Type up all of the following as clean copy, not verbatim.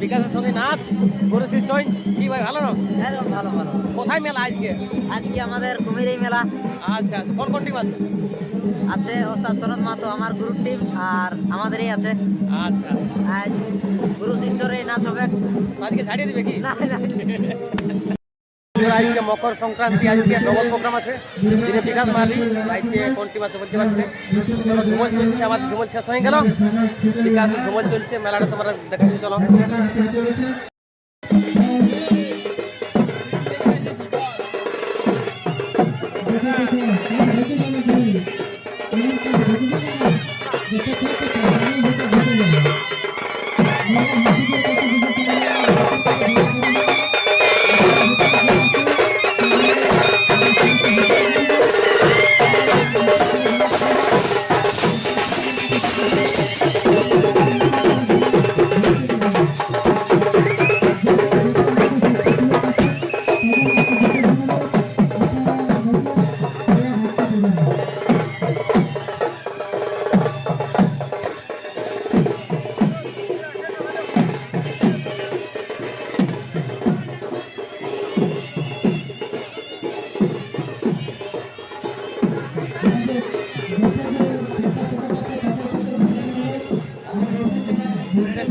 বিকাশের সঙ্গে নাচ গরু শিষ্যই কি ভাই ভালো না? একদম ভালো ভালো। কোথায় মেলা আজকে? আজকে আমাদের কুমিরেই মেলা আচ্ছা আচ্ছা, কোন কোন টিম আছে? আছে, ওস্তাদ সনদ মাহাতো আমার গুরুর টিম, আর আমাদেরই আছে। আচ্ছা আচ্ছা, আজ গুরু শিষ্যর এই নাচ হবে। তো আজকে ছাড়িয়ে দিবে কি? না না, আজকে মকর সংক্রান্তি, আজকে ডবল প্রোগ্রাম আছে। দিনে বিকাশ মালি বাইতে কোন টিম আছে বলতে পারছি না। চলো, ধুমল চলছে, আমাদের ধুমল শেষ হয়ে গেল, বিকাশ ধুমল চলছে, মেলাটা তোমরা দেখাচ্ছি চলো।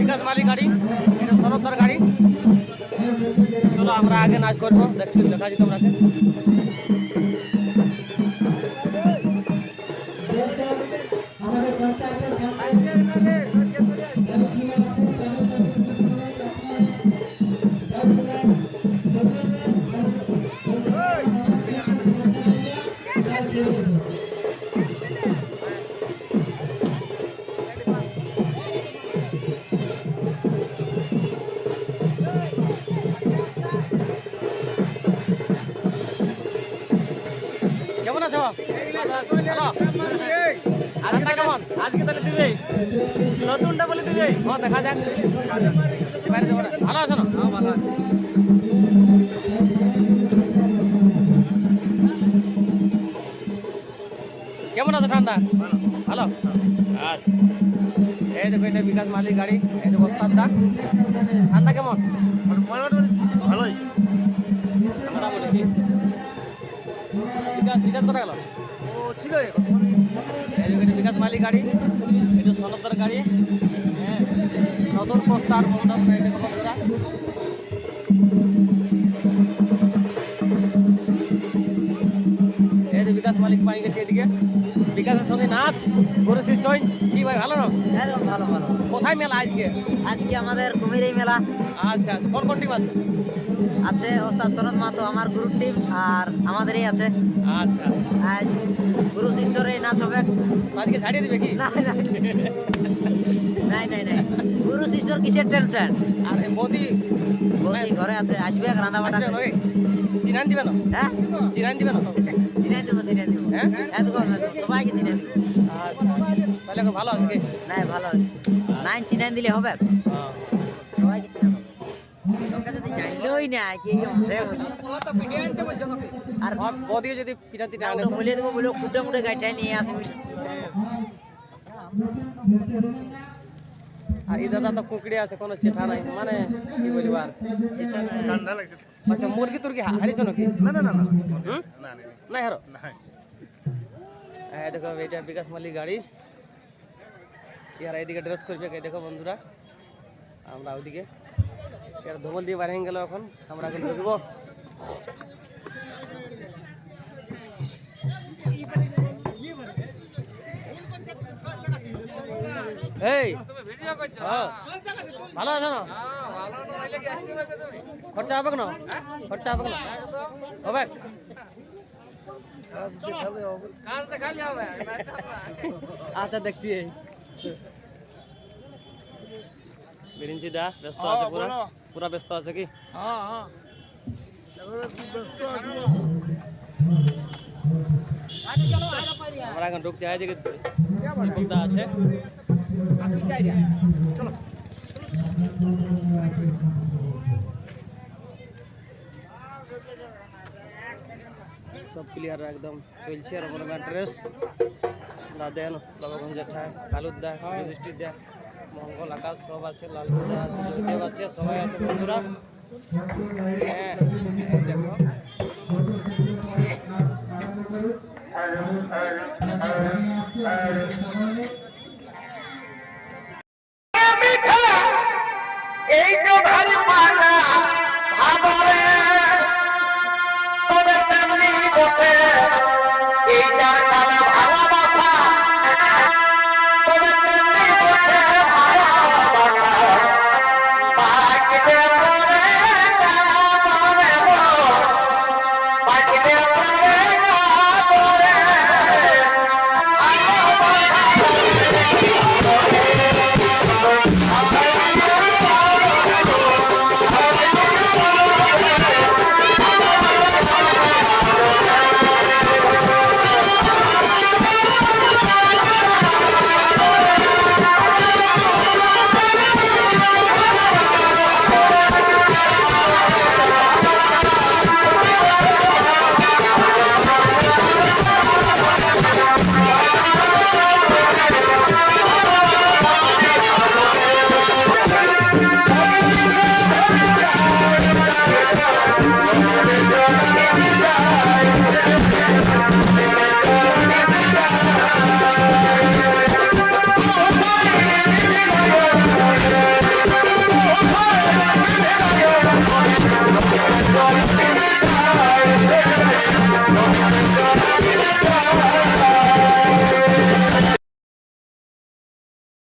বিকাশ মালিক গাড়ি, এটা সনদদার গাড়ি। চলো আমরা আগে নাচ করবো, দেখছি দেখাচ্ছি তোমরাকে। কেমন আছো? ভালো? ঠান্ডা কেমন? আজকে তাহলে দিবে নতুনটা বলে দিবে। ও দেখা যাক, এবারে দেবো না। ভালো আছো না? ভালো আছে। কেমন আছো? ঠান্ডা ভালো? আচ্ছা, এই দেখো এটা বিকাশ মালিক গাড়ি, এই দেখো ওস্তাদ দা। ঠান্ডা কেমন? ভালোই। ঠান্ডা বলে কি? বিকাশ বিকাশ কোথায় গেল? ও ছিল এই দেখো এটা বিকাশ মালিক গাড়ি, এটা সনদদার গাড়ি। হ্যাঁ, নতুন প্রস্তার মণ্ডপ, এই দেখো বন্ধুরা। এই যে বিকাশ মালিক পাই গেছে এদিকে, বিকাশের সঙ্গে নাচ গরু শিষ্যই কি ভাই ভালো না? একদম ভালো ভালো। কোথায় মেলা আজকে? আজকে আমাদের কুমিরেই মেলা আচ্ছা আচ্ছা, কোন কোন টিম আছে? আছে, ওস্তাদ সনদ মাহাতো আমার গুরুর টিম, আর আমাদেরই আছে। আচ্ছা আচ্ছা, আজ গুরু শিষ্যর এই নাচ হবে। তো আজকে ছাড়িয়ে দিবে কি? না না, নাই নাই নাই, গুরু শিষ্যর কিসের টেনশন। আর এই মোদি বৌদি ঘরে আছে, আসবে রান্না বাটা। আসবে নয়? চিরান দিবে না? হ্যাঁ, চিরান দিবে না? চিনাই দেবো চিনাই দেবো। হ্যাঁ? একদম একদম, সবাইকে চিনাই দেবো। আচ্ছা আচ্ছা, তাহলে এখন ভালো আছে কি? নাই ভালো, নাই চিনাই দিলে হবে, হ্যাঁ। সবাইকে চিনাই দেবো। তোর কাছে তো জানলোই না কি আর বদিও যদি পিঠা তিটা আনে ওটা বলে দেবো, বলে খুঁটে মুটে গাড়িটাই নিয়ে আসে। আর এই দাদা তো কুকড়ে আছে, কোনো চেঠা নাই, মানে কি বলিবার। যেটা না ঠান্ডা লাগছে। আচ্ছা, মুরগি তুর্গি হারিয়েছো নাকি? না না না না হুম? না না হেরো। না হ্যাঁ দেখো এটা বিকাশ মালিক গাড়ি, ইয়ারা এদিকে ড্রেস করবে, এই দেখো বন্ধুরা। আমরা ওইদিকে ইয়ারা ধুমল দিয়ে বাইরে গেল, এখন আমরা এখন ঢুকবো। এই হ্যাঁ, ভালো আছো না? খরচা হবে না? খরচা হবে না? হবে? আচ্ছা দেখছি। এই বিরিঞ্চি দা ব্যস্ত আছে, পুরা পুরা ব্যস্ত আছে কি? আমরা এখন ঢুকছি, এদিকে দীপক দা আছে। সব ক্লিয়ার একদম চলছে। আর আমার ড্রেস না দেন বাবাগঞ্জের ঠায় কালুর দা, যুধিষ্ঠির দা, মঙ্গল আকাশ সব আছে, লাল পূজা আছে, জয়দেব আছে, সবাই আছে বন্ধুরা। হ্যাঁ দেখো এই তো ভারী পালা ভাবরে তবে তেমনি বসে